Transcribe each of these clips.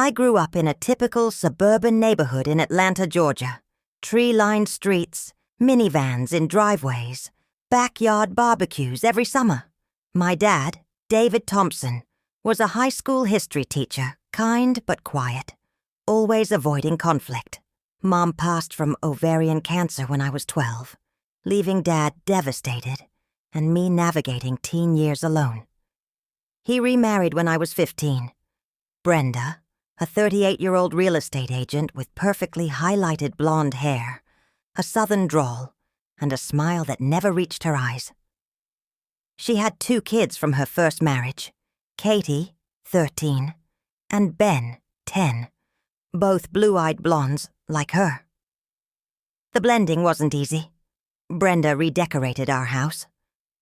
I grew up in a typical suburban neighborhood in Atlanta, Georgia. Tree-lined streets, minivans in driveways, backyard barbecues every summer. My dad, David Thompson, was a high school history teacher, kind but quiet, always avoiding conflict. Mom passed from ovarian cancer when I was 12, leaving Dad devastated and me navigating teen years alone. He remarried when I was 15. Brenda, a 38-year-old real estate agent with perfectly highlighted blonde hair, a southern drawl, and a smile that never reached her eyes. She had 2 kids from her first marriage, Katie, 13, and Ben, 10, both blue-eyed blondes like her. The blending wasn't easy. Brenda redecorated our house.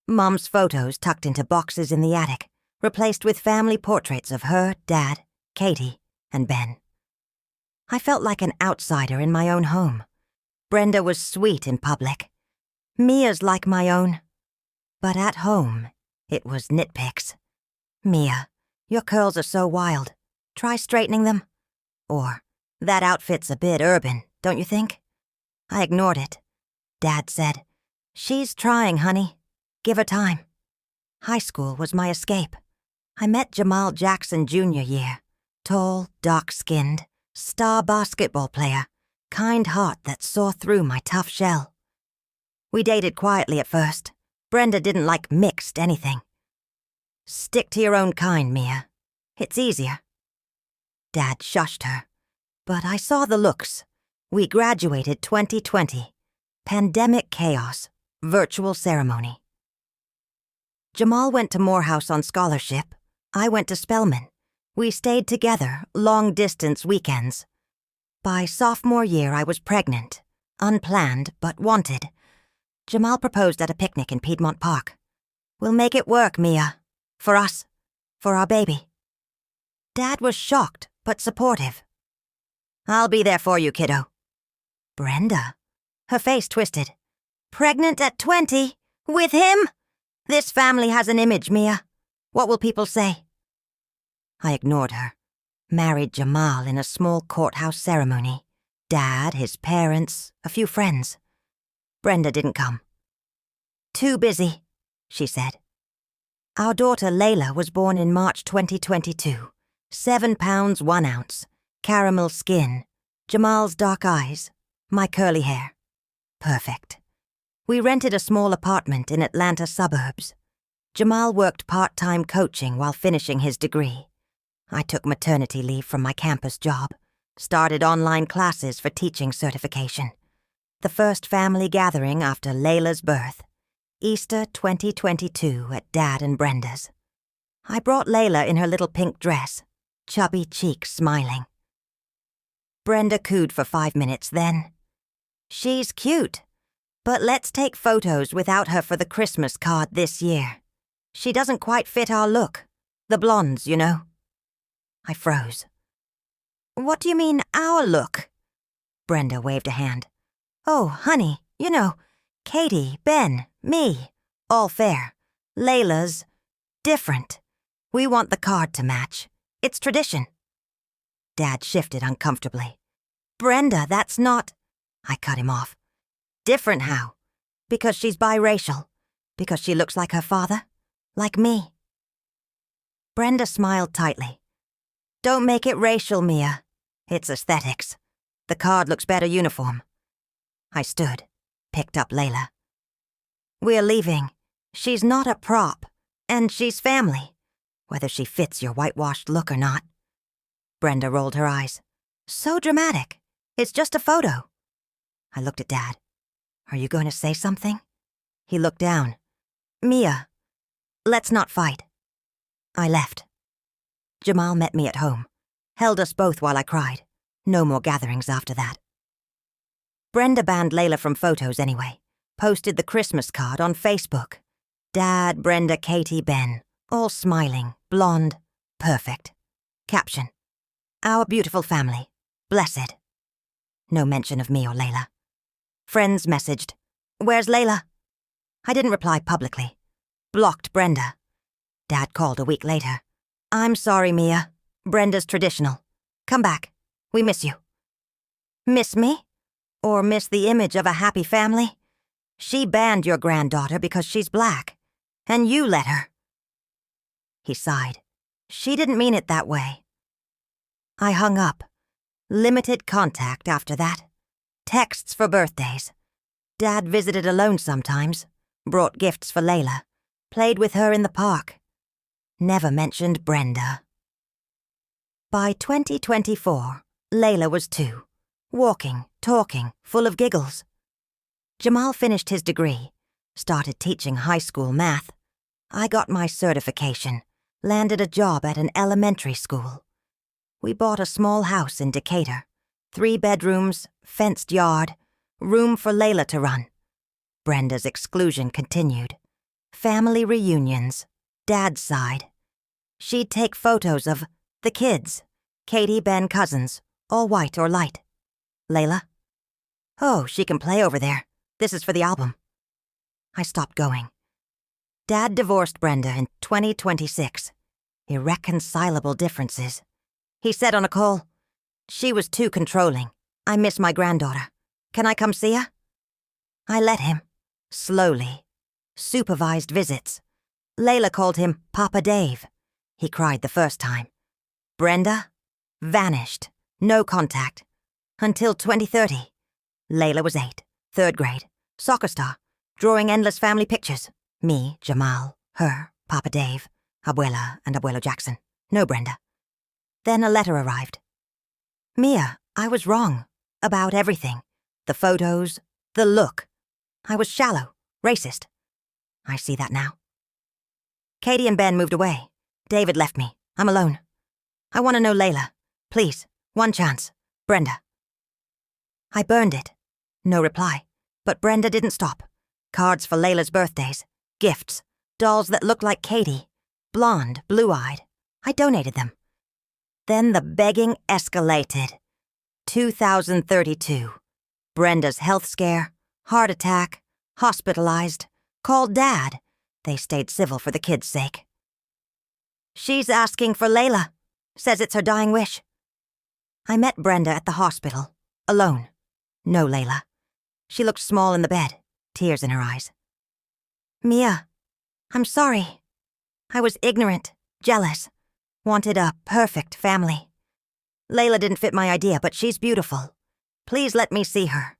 Mom's photos tucked into boxes in the attic, replaced with family portraits of her, Dad, Katie, and Ben. I felt like an outsider in my own home. Brenda was sweet in public. Mia's like my own. But at home, it was nitpicks. Mia, your curls are so wild. Try straightening them. Or, that outfit's a bit urban, don't you think? I ignored it. Dad said, "She's trying, honey. Give her time." High school was my escape. I met Jamal Jackson junior year. Tall, dark-skinned, star basketball player, kind heart that saw through my tough shell. We dated quietly at first. Brenda didn't like mixed anything. "Stick to your own kind, Mia. It's easier." Dad shushed her, but I saw the looks. We graduated 2020. Pandemic chaos, virtual ceremony. Jamal went to Morehouse on scholarship. I went to Spelman. We stayed together, long-distance weekends. By sophomore year, I was pregnant, unplanned but wanted. Jamal proposed at a picnic in Piedmont Park. "We'll make it work, Mia. For us. For our baby." Dad was shocked but supportive. "I'll be there for you, kiddo." Brenda. Her face twisted. "Pregnant at 20? With him? This family has an image, Mia. What will people say?" I ignored her. Married Jamal in a small courthouse ceremony. Dad, his parents, a few friends. Brenda didn't come. "Too busy," she said. Our daughter Layla was born in March 2022. 7 pounds 1 ounce, caramel skin, Jamal's dark eyes, my curly hair. Perfect. We rented a small apartment in Atlanta suburbs. Jamal worked part-time coaching while finishing his degree. I took maternity leave from my campus job, started online classes for teaching certification. The first family gathering after Layla's birth, Easter 2022 at Dad and Brenda's. I brought Layla in her little pink dress, chubby cheeks smiling. Brenda cooed for 5 minutes then. "She's cute, but let's take photos without her for the Christmas card this year. She doesn't quite fit our look. The blondes, you know." I froze. "What do you mean, our look?" Brenda waved a hand. "Oh, honey, you know, Katie, Ben, me, all fair. Layla's different. We want the card to match. It's tradition." Dad shifted uncomfortably. "Brenda, that's not—" I cut him off. "Different how? Because she's biracial? Because she looks like her father? Like me?" Brenda smiled tightly. "Don't make it racial, Mia. It's aesthetics. The card looks better uniform." I stood, picked up Layla. "We're leaving. She's not a prop. And she's family. Whether she fits your whitewashed look or not." Brenda rolled her eyes. "So dramatic. It's just a photo." I looked at Dad. "Are you going to say something?" He looked down. "Mia, let's not fight." I left. Jamal met me at home, held us both while I cried. No more gatherings after that. Brenda banned Layla from photos anyway, posted the Christmas card on Facebook. Dad, Brenda, Katie, Ben, all smiling, blonde, perfect. Caption: "Our beautiful family, blessed." No mention of me or Layla. Friends messaged, "Where's Layla?" I didn't reply publicly. Blocked Brenda. Dad called a week later. "I'm sorry, Mia. Brenda's traditional. Come back. We miss you." "Miss me? Or miss the image of a happy family? She banned your granddaughter because she's black, and you let her." He sighed. "She didn't mean it that way." I hung up. Limited contact after that. Texts for birthdays. Dad visited alone sometimes, brought gifts for Layla, played with her in the park. Never mentioned Brenda. By 2024, Layla was 2, walking, talking, full of giggles. Jamal finished his degree, started teaching high school math. I got my certification, landed a job at an elementary school. We bought a small house in Decatur, 3 bedrooms, fenced yard, room for Layla to run. Brenda's exclusion continued. Family reunions, Dad's side. She'd take photos of the kids, Katie, Ben, cousins, all white or light. Layla? "Oh, she can play over there. This is for the album." I stopped going. Dad divorced Brenda in 2026. Irreconcilable differences. He said on a call, "She was too controlling. I miss my granddaughter. Can I come see her?" I let him. Slowly. Supervised visits. Layla called him Papa Dave. He cried the first time. Brenda? Vanished. No contact. Until 2030. Layla was 8, 3rd grade, soccer star, drawing endless family pictures. Me, Jamal, her, Papa Dave, Abuela and Abuelo Jackson. No Brenda. Then a letter arrived. "Mia, I was wrong. About everything. The photos, the look. I was shallow, racist. I see that now. Katie and Ben moved away. David left me. I'm alone. I want to know Layla. Please, one chance. Brenda." I burned it. No reply. But Brenda didn't stop. Cards for Layla's birthdays. Gifts. Dolls that looked like Katie. Blonde, blue-eyed. I donated them. Then the begging escalated. 2032. Brenda's health scare. Heart attack. Hospitalized. Called Dad. They stayed civil for the kids' sake. "She's asking for Layla. Says it's her dying wish." I met Brenda at the hospital. Alone. No Layla. She looked small in the bed. Tears in her eyes. "Mia, I'm sorry. I was ignorant, jealous. Wanted a perfect family. Layla didn't fit my idea, but she's beautiful. Please let me see her."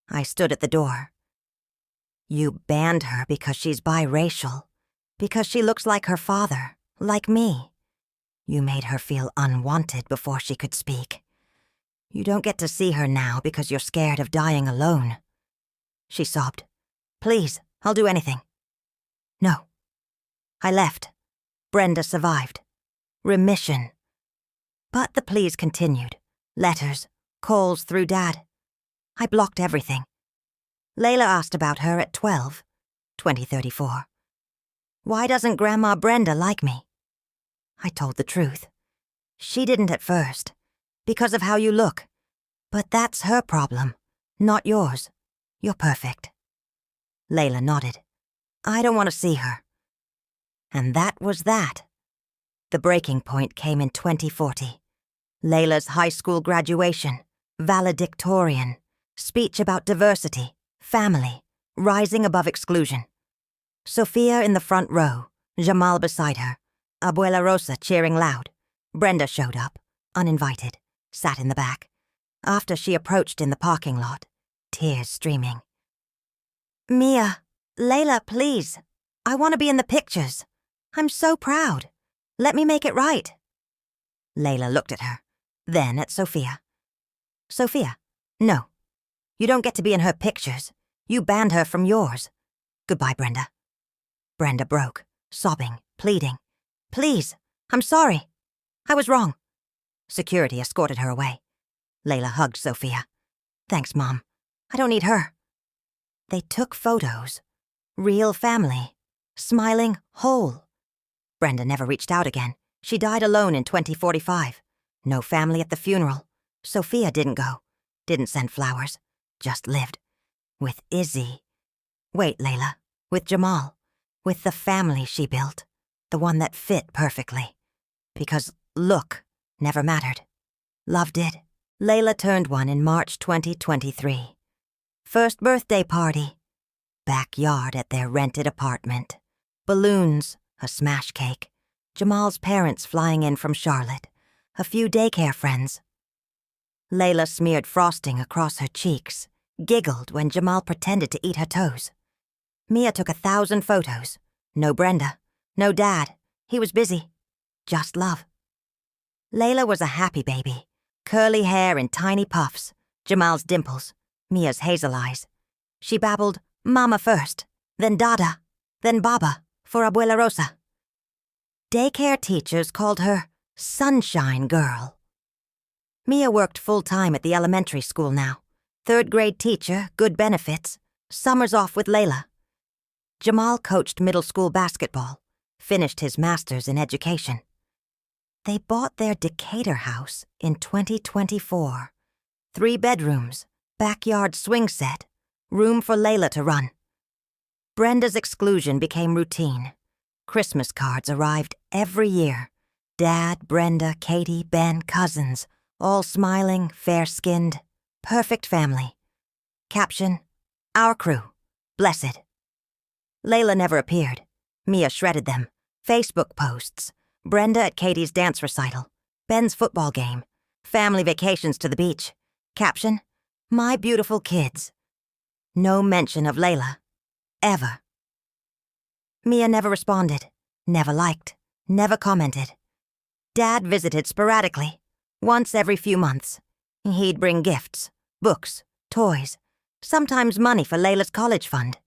I stood at the door. "You banned her because she's biracial. Because she looks like her father, like me. You made her feel unwanted before she could speak. You don't get to see her now because you're scared of dying alone." She sobbed. "Please, I'll do anything." No. I left. Brenda survived. Remission. But the pleas continued. Letters, calls through Dad. I blocked everything. Layla asked about her at 12, 2034. "Why doesn't Grandma Brenda like me?" I told the truth. She didn't at first, because of how you look. But that's her problem, not yours. You're perfect. Layla nodded. "I don't want to see her." And that was that. The breaking point came in 2040. Layla's high school graduation, valedictorian, speech about diversity, family, rising above exclusion. Sophia in the front row, Jamal beside her, Abuela Rosa cheering loud. Brenda showed up, uninvited, sat in the back. After she approached in the parking lot, tears streaming. "Mia, Layla, please. I want to be in the pictures. I'm so proud. Let me make it right." Layla looked at her, then at Sophia. "Sophia, no. You don't get to be in her pictures. You banned her from yours. Goodbye, Brenda." Brenda broke, sobbing, pleading. "Please, I'm sorry. I was wrong." Security escorted her away. Layla hugged Sophia. "Thanks, Mom. I don't need her." They took photos. Real family. Smiling, whole. Brenda never reached out again. She died alone in 2045. No family at the funeral. Sophia didn't go. Didn't send flowers. Just lived. With Izzy. Wait, Layla. With Jamal. With the family she built. The one that fit perfectly. Because look never mattered. Love did. Layla turned one in March 2023. First birthday party. Backyard at their rented apartment. Balloons, a smash cake. Jamal's parents flying in from Charlotte. A few daycare friends. Layla smeared frosting across her cheeks, giggled when Jamal pretended to eat her toes. Mia took 1,000 photos. No Brenda. No Dad. He was busy. Just love. Layla was a happy baby. Curly hair in tiny puffs. Jamal's dimples. Mia's hazel eyes. She babbled, Mama first, then Dada, then Baba, for Abuela Rosa. Daycare teachers called her Sunshine Girl. Mia worked full-time at the elementary school now. 3rd grade teacher, good benefits, summers off with Layla. Jamal coached middle school basketball, finished his master's in education. They bought their Decatur house in 2024. 3 bedrooms, backyard swing set, room for Layla to run. Brenda's exclusion became routine. Christmas cards arrived every year. Dad, Brenda, Katie, Ben, cousins, all smiling, fair-skinned, perfect family. Caption, Our crew, blessed. Layla never appeared. Mia shredded them. Facebook posts. Brenda at Katie's dance recital. Ben's football game. Family vacations to the beach. Caption, My beautiful kids. No mention of Layla. Ever. Mia never responded. Never liked. Never commented. Dad visited sporadically. Once every few months. He'd bring gifts, books, toys, sometimes money for Layla's college fund.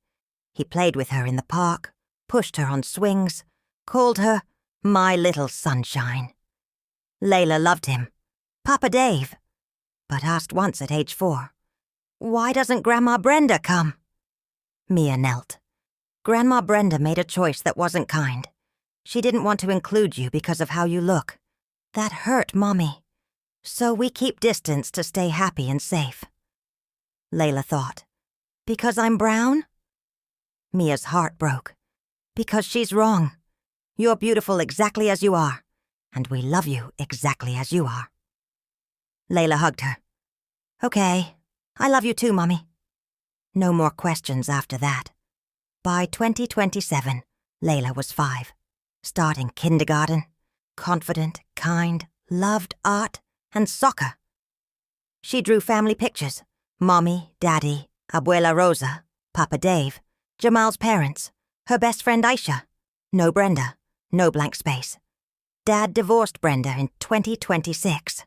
He played with her in the park, pushed her on swings, called her my little sunshine. Layla loved him. Papa Dave. But asked once at age 4, Why doesn't Grandma Brenda come? Mia knelt. Grandma Brenda made a choice that wasn't kind. She didn't want to include you because of how you look. That hurt Mommy. So we keep distance to stay happy and safe. Layla thought, Because I'm brown? Mia's heart broke. Because she's wrong. You're beautiful exactly as you are, and we love you exactly as you are. Layla hugged her. Okay, I love you too, Mommy. No more questions after that. By 2027, Layla was 5, starting kindergarten, confident, kind, loved art and soccer. She drew family pictures, Mommy, Daddy, Abuela Rosa, Papa Dave, Jamal's parents, her best friend Aisha, no Brenda, no blank space. Dad divorced Brenda in 2026.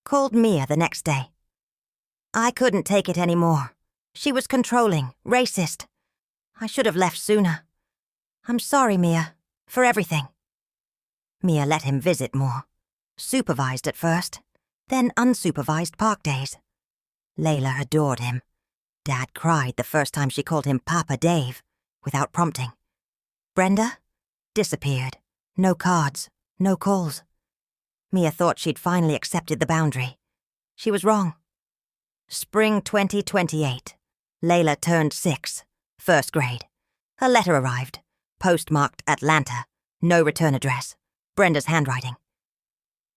Called Mia the next day. I couldn't take it anymore. She was controlling, racist. I should have left sooner. I'm sorry, Mia, for everything. Mia let him visit more. Supervised at first, then unsupervised park days. Layla adored him. Dad cried the first time she called him Papa Dave, without prompting. Brenda? Disappeared. No cards, no calls. Mia thought she'd finally accepted the boundary. She was wrong. Spring 2028. Layla turned 6, 1st grade. A letter arrived, postmarked Atlanta, no return address, Brenda's handwriting.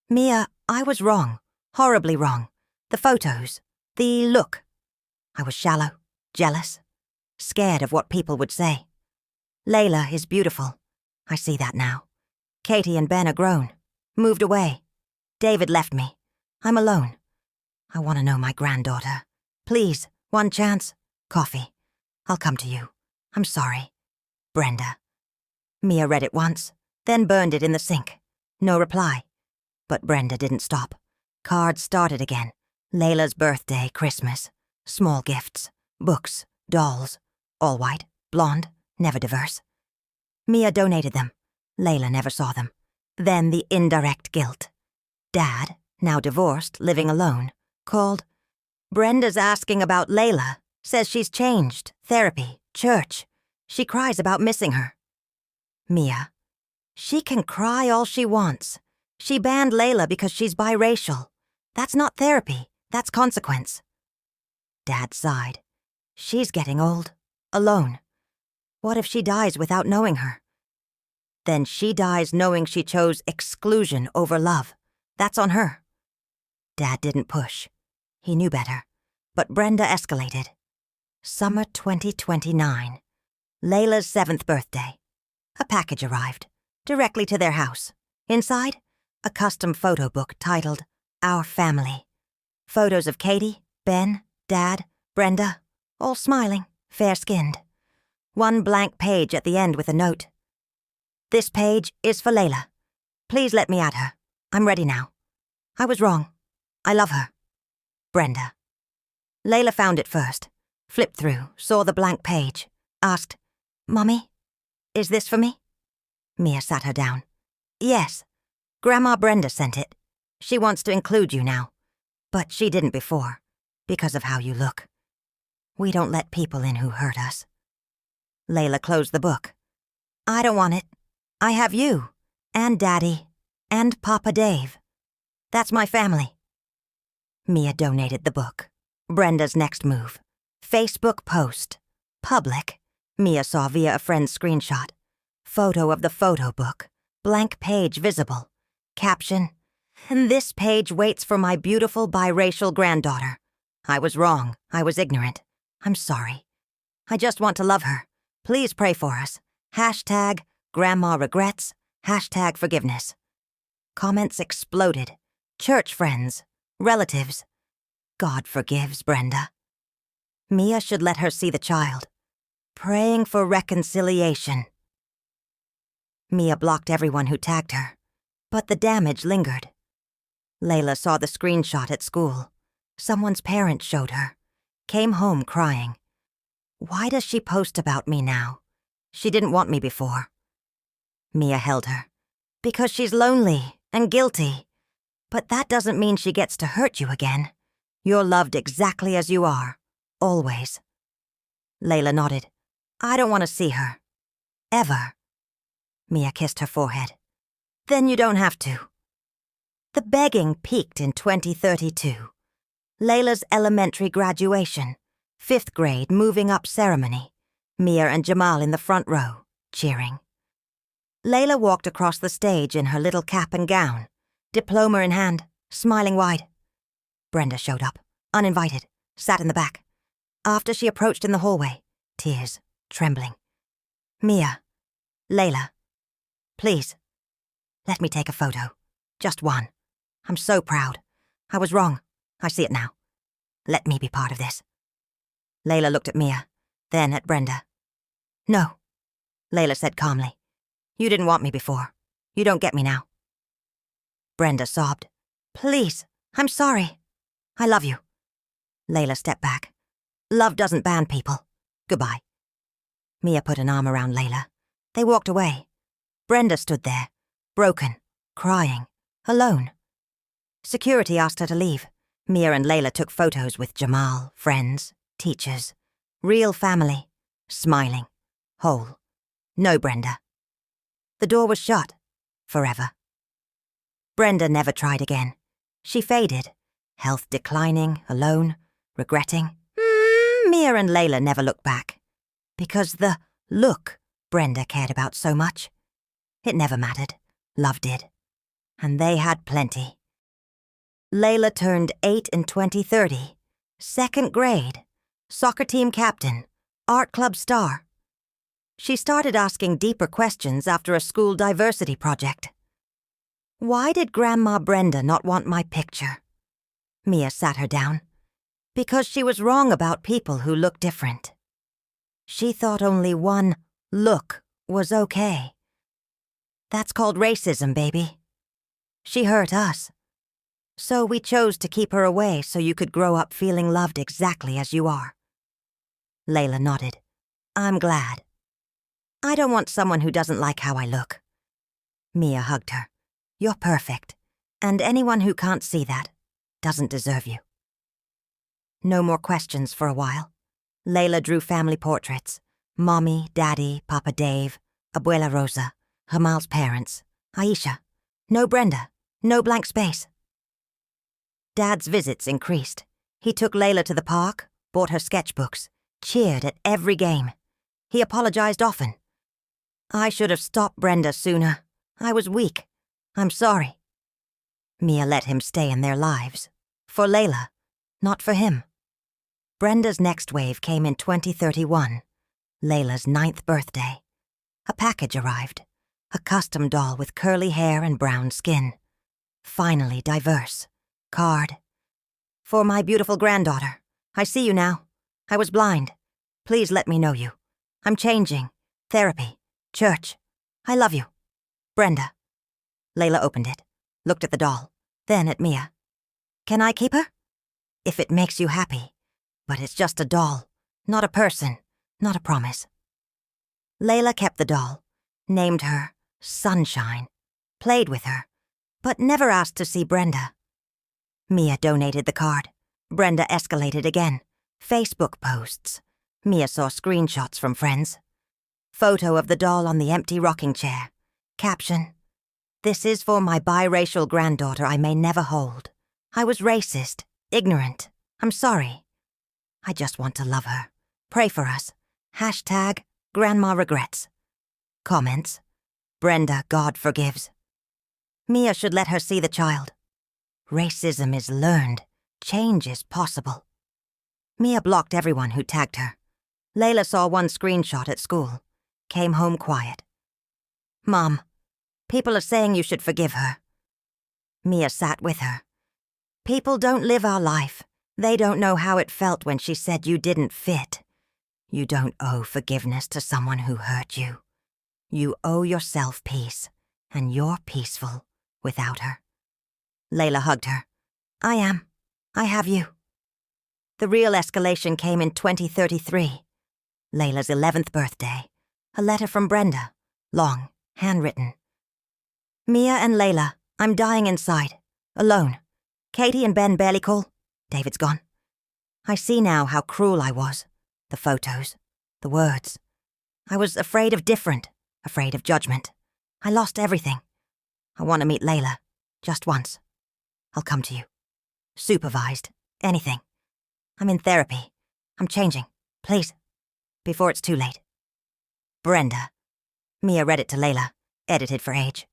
Mia, I was wrong, horribly wrong. The photos, the look. I was shallow, jealous, scared of what people would say. Layla is beautiful. I see that now. Katie and Ben are grown, moved away. David left me. I'm alone. I want to know my granddaughter. Please, one chance. Coffee. I'll come to you. I'm sorry. Brenda. Mia read it once, then burned it in the sink. No reply. But Brenda didn't stop. Cards started again. Layla's birthday, Christmas. Small gifts. Books. Dolls. All white. Blonde. Never diverse. Mia donated them. Layla never saw them. Then the indirect guilt. Dad, now divorced, living alone, called. Brenda's asking about Layla. Says she's changed. Therapy. Church. She cries about missing her. Mia. She can cry all she wants. She banned Layla because she's biracial. That's not therapy. That's consequence. Dad sighed. She's getting old. Alone. What if she dies without knowing her? Then she dies knowing she chose exclusion over love. That's on her. Dad didn't push. He knew better. But Brenda escalated. Summer 2029. Layla's 7th birthday. A package arrived, directly to their house. Inside, a custom photo book titled Our Family. Photos of Katie, Ben, Dad, Brenda, all smiling, fair-skinned. One blank page at the end with a note. This page is for Layla. Please let me add her. I'm ready now. I was wrong. I love her. Brenda. Layla found it first, flipped through, saw the blank page, asked, Mommy, is this for me? Mia sat her down. Yes. Grandma Brenda sent it. She wants to include you now. But she didn't before, because of how you look. We don't let people in who hurt us. Layla closed the book. I don't want it. I have you, and Daddy, and Papa Dave. That's my family. Mia donated the book. Brenda's next move. Facebook post. Public. Mia saw via a friend's screenshot. Photo of the photo book. Blank page visible. Caption. And this page waits for my beautiful biracial granddaughter. I was wrong. I was ignorant. I'm sorry. I just want to love her. Please pray for us. Hashtag Grandma Regrets. Hashtag Forgiveness. Comments exploded. Church friends. Relatives. God forgives Brenda. Mia should let her see the child. Praying for reconciliation. Mia blocked everyone who tagged her, but the damage lingered. Layla saw the screenshot at school. Someone's parent showed her. Came home crying. Why does she post about me now? She didn't want me before. Mia held her. Because she's lonely and guilty. But that doesn't mean she gets to hurt you again. You're loved exactly as you are. Always. Layla nodded. I don't want to see her. Ever. Mia kissed her forehead. Then you don't have to. The begging peaked in 2032. Layla's elementary graduation. 5th grade moving up ceremony. Mia and Jamal in the front row, cheering. Layla walked across the stage in her little cap and gown, diploma in hand, smiling wide. Brenda showed up, uninvited, sat in the back. After she approached in the hallway, tears, trembling. Mia, Layla, please, let me take a photo. Just one. I'm so proud. I was wrong. I see it now. Let me be part of this. Layla looked at Mia, then at Brenda. No, Layla said calmly. You didn't want me before. You don't get me now. Brenda sobbed. Please, I'm sorry. I love you. Layla stepped back. Love doesn't ban people. Goodbye. Mia put an arm around Layla. They walked away. Brenda stood there, broken, crying, alone. Security asked her to leave. Mia and Layla took photos with Jamal, friends, teachers, real family, smiling, whole. No Brenda. The door was shut, forever. Brenda never tried again. She faded, health declining, alone, regretting. Mia and Layla never looked back. Because the look Brenda cared about so much. It never mattered. Love did. And they had plenty. Layla turned 8 in 2030. 2nd grade. Soccer team captain. Art club star. She started asking deeper questions after a school diversity project. Why did Grandma Brenda not want my picture? Mia sat her down. Because she was wrong about people who look different. She thought only one look was okay. That's called racism, baby. She hurt us. So we chose to keep her away so you could grow up feeling loved exactly as you are. Layla nodded. I'm glad. I don't want someone who doesn't like how I look. Mia hugged her. You're perfect, and anyone who can't see that doesn't deserve you. No more questions for a while. Layla drew family portraits. Mommy, Daddy, Papa Dave, Abuela Rosa, Jamal's parents, Aisha. No Brenda. No blank space. Dad's visits increased. He took Layla to the park, bought her sketchbooks, cheered at every game. He apologized often. I should have stopped Brenda sooner. I was weak. I'm sorry. Mia let him stay in their lives. For Layla, not for him. Brenda's next wave came in 2031, Layla's 9th birthday. A package arrived, a custom doll with curly hair and brown skin. Finally diverse. Card. For my beautiful granddaughter. I see you now. I was blind. Please let me know you. I'm changing. Therapy. Church. I love you. Brenda. Layla opened it, looked at the doll, then at Mia. Can I keep her? If it makes you happy. But it's just a doll, not a person, not a promise. Layla kept the doll, named her Sunshine, played with her, but never asked to see Brenda. Mia donated the card. Brenda escalated again. Facebook posts. Mia saw screenshots from friends. Photo of the doll on the empty rocking chair. Caption: "This is for my biracial granddaughter I may never hold. I was racist, ignorant. I'm sorry. I just want to love her. Pray for us. Hashtag Grandma regrets." Comments: "Brenda, God forgives." Mia should let her see the child. Racism is learned. Change is possible. Mia blocked everyone who tagged her. Layla saw one screenshot at school. Came home quiet. "Mom, people are saying you should forgive her." Mia sat with her. "People don't live our life. They don't know how it felt when she said you didn't fit. You don't owe forgiveness to someone who hurt you. You owe yourself peace, and you're peaceful without her." Layla hugged her. "I am. I have you." The real escalation came in 2033, Layla's 11th birthday. A letter from Brenda, long, handwritten. "Mia and Layla, I'm dying inside, alone. Katie and Ben barely call. David's gone. I see now how cruel I was. The photos, the words. I was afraid of different, afraid of judgment. I lost everything. I want to meet Layla, just once. I'll come to you. Supervised, anything. I'm in therapy. I'm changing, please, before it's too late. Brenda." Mia read it to Layla, edited for age.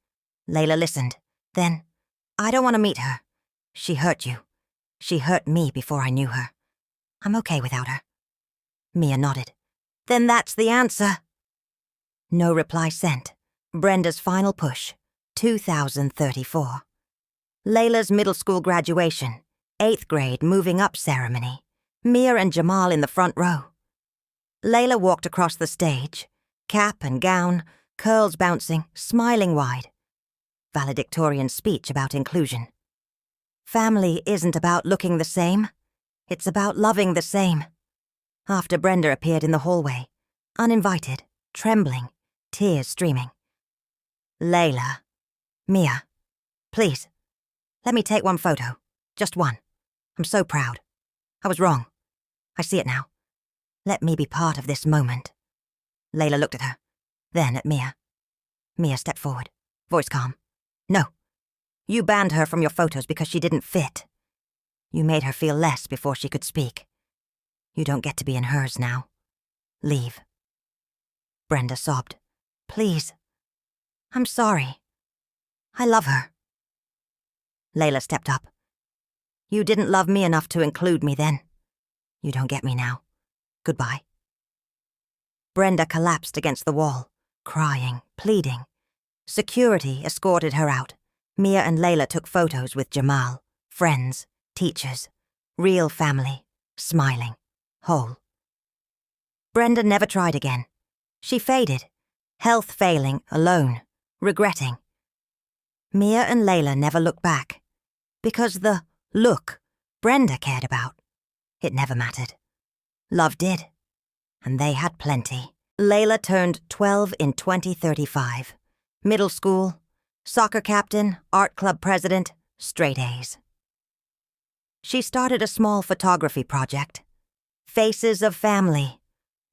Layla listened. Then, "I don't want to meet her. She hurt you. She hurt me before I knew her. I'm okay without her." Mia nodded. "Then that's the answer." No reply sent. Brenda's final push, 2034. Layla's middle school graduation, 8th grade moving up ceremony. Mia and Jamal in the front row. Layla walked across the stage, cap and gown, curls bouncing, smiling wide. Valedictorian speech about inclusion. Family isn't about looking the same. It's about loving the same. After Brenda appeared in the hallway, uninvited, trembling, tears streaming. "Layla. Mia. Please. Let me take one photo. Just one. I'm so proud. I was wrong. I see it now. Let me be part of this moment." Layla looked at her, then at Mia. Mia stepped forward, voice calm. "No. You banned her from your photos because she didn't fit. You made her feel less before she could speak. You don't get to be in hers now. Leave." Brenda sobbed. "Please. I'm sorry. I love her." Layla stepped up. "You didn't love me enough to include me then. You don't get me now. Goodbye." Brenda collapsed against the wall, crying, pleading. Security escorted her out. Mia and Layla took photos with Jamal, friends, teachers, real family, smiling, whole. Brenda never tried again. She faded, health failing, alone, regretting. Mia and Layla never looked back, because the look Brenda cared about, it never mattered. Love did, and they had plenty. Layla turned 12 in 2035. Middle school, soccer captain, art club president, straight A's. She started a small photography project. Faces of family,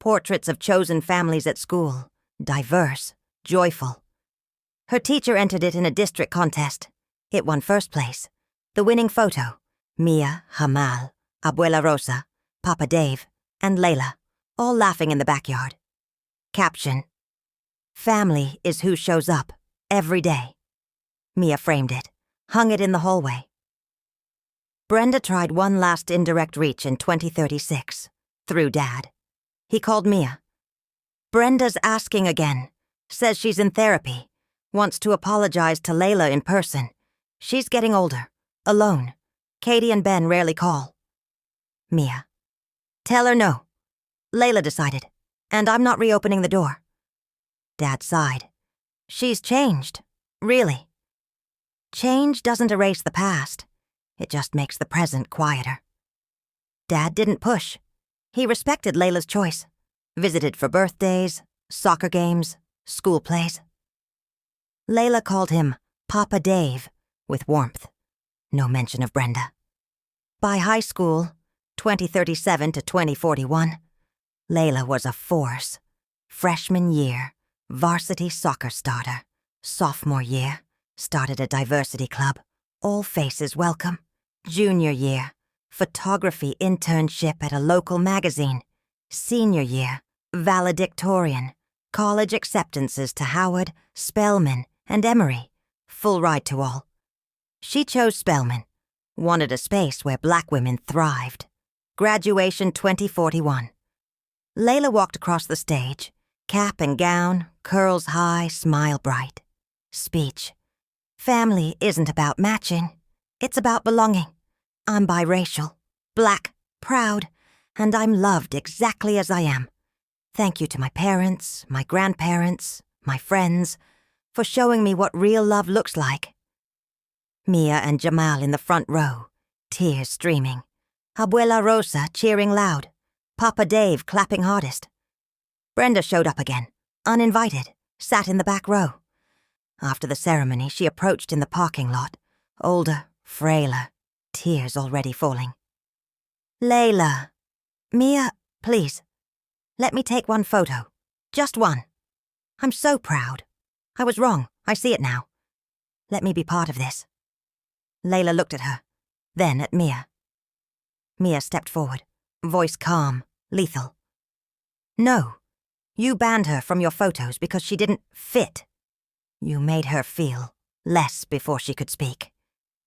portraits of chosen families at school, diverse, joyful. Her teacher entered it in a district contest. It won first place. The winning photo, Mia, Hamal, Abuela Rosa, Papa Dave, and Layla, all laughing in the backyard. Caption: "Family is who shows up, every day." Mia framed it. hung it in the hallway. Brenda tried one last indirect reach in 2036, through Dad. He called Mia. Brenda's asking again, says she's in therapy, wants to apologize to Layla in person. She's getting older, alone. Katie and Ben rarely call. Mia. Tell her no. Layla decided, and I'm not reopening the door. Dad sighed. She's changed, really. Change doesn't erase the past. It just makes the present quieter. Dad didn't push. He respected Layla's choice. Visited for birthdays, soccer games, school plays. Layla called him Papa Dave with warmth. No mention of Brenda. By high school, 2037 to 2041, Layla was a force. Freshman year, varsity soccer starter. Sophomore year, started a diversity club. All faces welcome. Junior year, photography internship at a local magazine. Senior year, valedictorian. College acceptances to Howard, Spelman, and Emory. Full ride to all. She chose Spelman. Wanted a space where black women thrived. Graduation 2041. Layla walked across the stage. Cap and gown, curls high, smile bright. Speech. Family isn't about matching. It's about belonging. I'm biracial, black, proud, and I'm loved exactly as I am. Thank you to my parents, my grandparents, my friends, for showing me what real love looks like. Mia and Jamal in the front row, tears streaming. Abuela Rosa cheering loud. Papa Dave clapping hardest. Brenda showed up again, uninvited, sat in the back row. After the ceremony, she approached in the parking lot, older, frailer, tears already falling. Layla. Mia, please. Let me take one photo. Just one. I'm so proud. I was wrong. I see it now. Let me be part of this. Layla looked at her, then at Mia. Mia stepped forward, voice calm, lethal. No, you banned her from your photos because she didn't fit. You made her feel less before she could speak.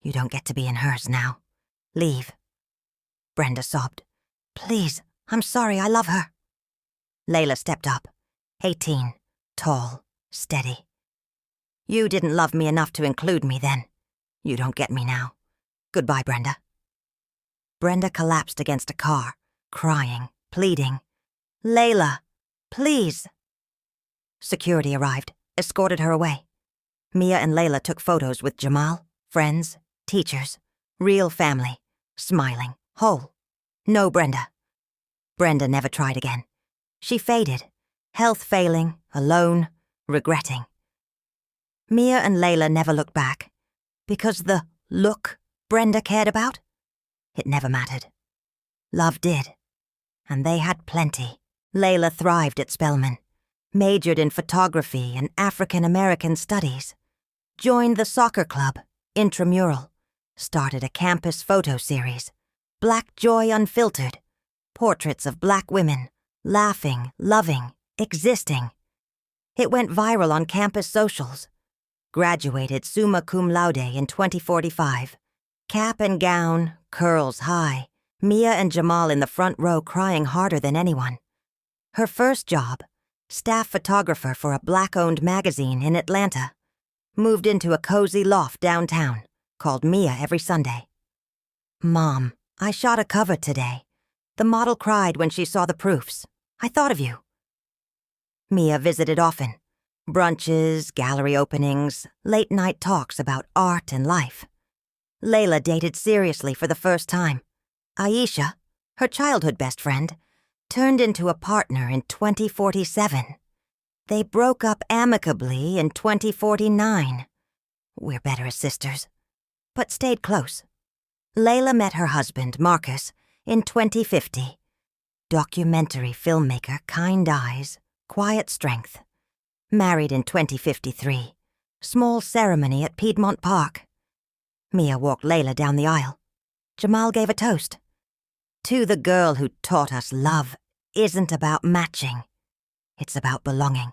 You don't get to be in hers now. Leave. Brenda sobbed. Please, I'm sorry, I love her. Layla stepped up, 18, tall, steady. You didn't love me enough to include me then. You don't get me now. Goodbye, Brenda. Brenda collapsed against a car, crying, pleading. Layla, please. Security arrived, escorted her away. Mia and Layla took photos with Jamal, friends, teachers, real family, smiling, whole. No Brenda. Brenda never tried again. She faded, health failing, alone, regretting. Mia and Layla never looked back, because the look Brenda cared about, it never mattered. Love did, and they had plenty. Layla thrived at Spelman, majored in photography and African American studies, joined the soccer club, intramural, started a campus photo series, Black Joy Unfiltered, portraits of black women, laughing, loving, existing. It went viral on campus socials. Graduated summa cum laude in 2045. Cap and gown, curls high, Mia and Jamal in the front row crying harder than anyone. Her first job, staff photographer for a black-owned magazine in Atlanta. Moved into a cozy loft downtown, called Mia every Sunday. Mom, I shot a cover today. The model cried when she saw the proofs. I thought of you. Mia visited often. Brunches, gallery openings, late-night talks about art and life. Layla dated seriously for the first time. Aisha, her childhood best friend, turned into a partner in 2047. They broke up amicably in 2049. We're better as sisters, but stayed close. Layla met her husband, Marcus, in 2050. Documentary filmmaker, kind eyes, quiet strength. Married in 2053. Small ceremony at Piedmont Park. Mia walked Layla down the aisle. Jamal gave a toast. To the girl who taught us love isn't about matching. It's about belonging.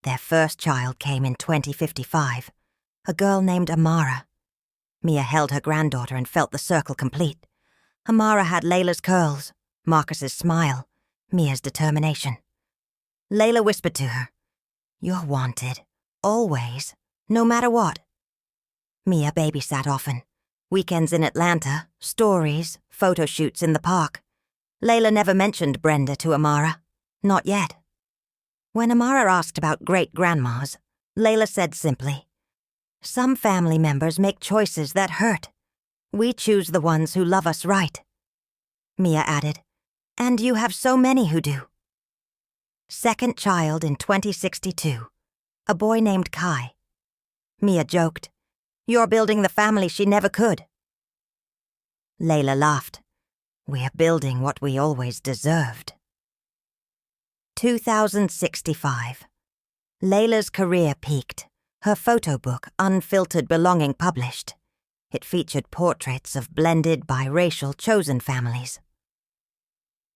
Their first child came in 2055. A girl named Amara. Mia held her granddaughter and felt the circle complete. Amara had Layla's curls, Marcus's smile, Mia's determination. Layla whispered to her, "You're wanted, always, no matter what." Mia babysat often. Weekends in Atlanta, stories, photo shoots in the park. Layla never mentioned Brenda to Amara. Not yet. When Amara asked about great-grandmas, Layla said simply, "Some family members make choices that hurt. We choose the ones who love us right." Mia added, "And you have so many who do." Second child in 2062, a boy named Kai. Mia joked, "You're building the family she never could." Layla laughed. "We're building what we always deserved." 2065. Layla's career peaked. Her photo book, Unfiltered Belonging, published. It featured portraits of blended biracial chosen families.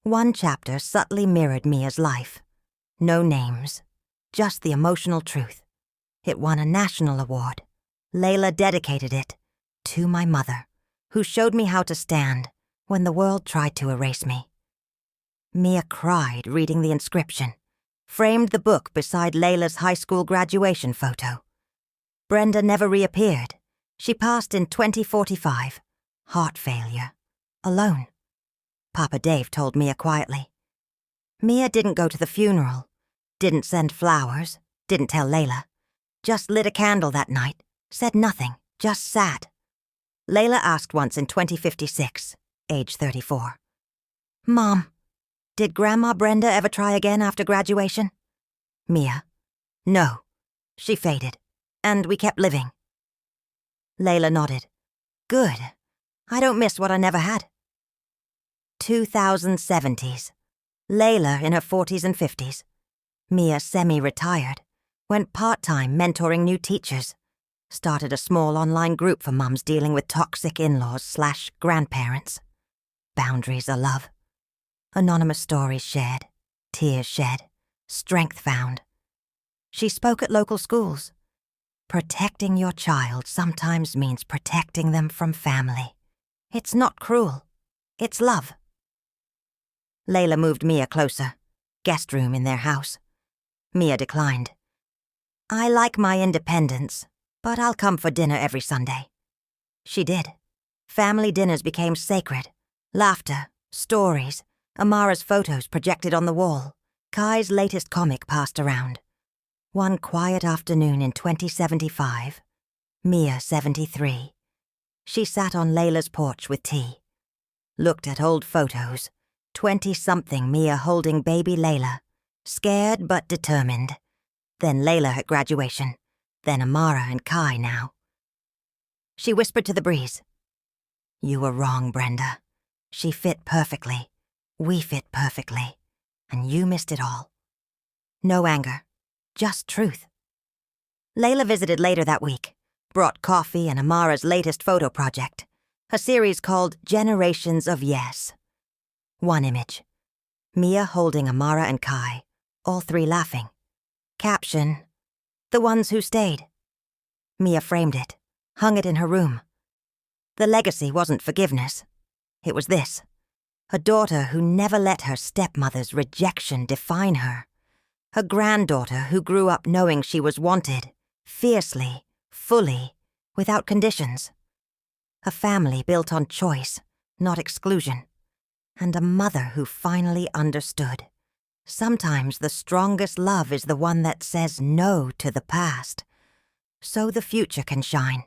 One chapter subtly mirrored Mia's life. No names, just the emotional truth. It won a national award. Layla dedicated it to my mother, who showed me how to stand when the world tried to erase me. Mia cried reading the inscription, framed the book beside Layla's high school graduation photo. Brenda never reappeared. She passed in 2045. Heart failure. Alone. Papa Dave told Mia quietly. Mia didn't go to the funeral, didn't send flowers, didn't tell Layla. Just lit a candle that night, said nothing, just sat. Layla asked once in 2056, age 34. "Mom, did Grandma Brenda ever try again after graduation?" Mia, "No. She faded, and we kept living." Layla nodded. "Good. I don't miss what I never had." 2070s. Layla in her 40s and 50s. Mia semi-retired. Went part-time mentoring new teachers. Started a small online group for mums dealing with toxic in-laws/grandparents. Boundaries are love. Anonymous stories shared. Tears shed. Strength found. She spoke at local schools. Protecting your child sometimes means protecting them from family. It's not cruel. It's love. Layla moved Mia closer. Guest room in their house. Mia declined. "I like my independence, but I'll come for dinner every Sunday." She did. Family dinners became sacred. Laughter, stories, Amara's photos projected on the wall. Kai's latest comic passed around. One quiet afternoon in 2075, Mia 73, she sat on Layla's porch with tea. Looked at old photos, 20-something Mia holding baby Layla, scared but determined. Then Layla at graduation, then Amara and Kai now. She whispered to the breeze, "You were wrong, Brenda. She fit perfectly. We fit perfectly. And you missed it all." No anger, just truth. Layla visited later that week, brought coffee and Amara's latest photo project, a series called Generations of Yes. One image, Mia holding Amara and Kai, all three laughing. Caption, "The ones who stayed." Mia framed it, hung it in her room. The legacy wasn't forgiveness. It was this. A daughter who never let her stepmother's rejection define her. A granddaughter who grew up knowing she was wanted, fiercely, fully, without conditions. A family built on choice, not exclusion. And a mother who finally understood. Sometimes the strongest love is the one that says no to the past, so the future can shine.